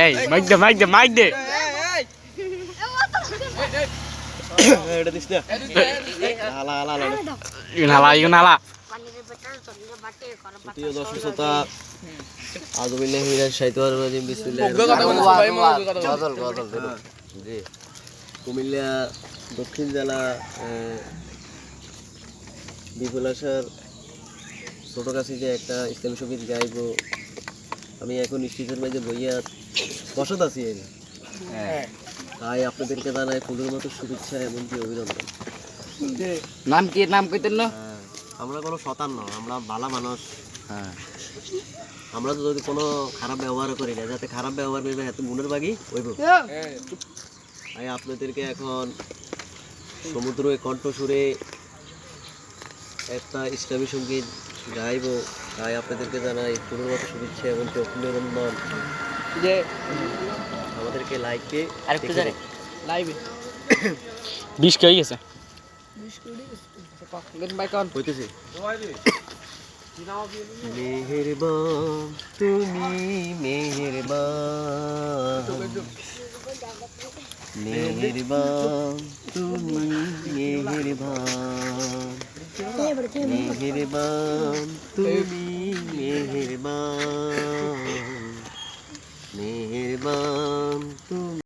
এই মাইক দে এটা দিস না নালা প্রিয় দর্শক শ্রোতা আউযুবিল্লাহি মিনাশ শাইতানির রাজিম বিসমিল্লাহির জি কুমিল্লা দক্ষিণ জেলা বিপুলাসার ছোটকাছিতে একটা ইসলামী সঙ্গীত গাইব। আমি এখন স্টেজের মাঝে বইয়া বসত আছি তাই আপনাদেরকে জানাই ফুলের মতো শুভেচ্ছা এমনকি অভিনন্দন। নাম কইতেন না? আমরা কোনো শতান না, আমরা ভালো মানুষ। আমরা তো যদি কোনো খারাপ ব্যবহার করি না, যাতে খারাপ ব্যবহার করবে এত গুণের বাগি হইব। তাই আপনাদেরকে এখন সমুদ্র কণ্ঠসুরে একটা ইসলামী সঙ্গীত গাইব। তাই আপনাদেরকে জানাই ফুলের মতো শুভেচ্ছা এমনকি অভিনন্দন। আমাদেরকে লাইকে আরেকটু জানে লাইভে 20 কে গেছে হইতেছে। মেহেরবান তুমি মেহেরবান, মেহেরবান তুমি মেহেরবান, মেহেরবান তুমি মেহেরবান, মেহেরবান তুমি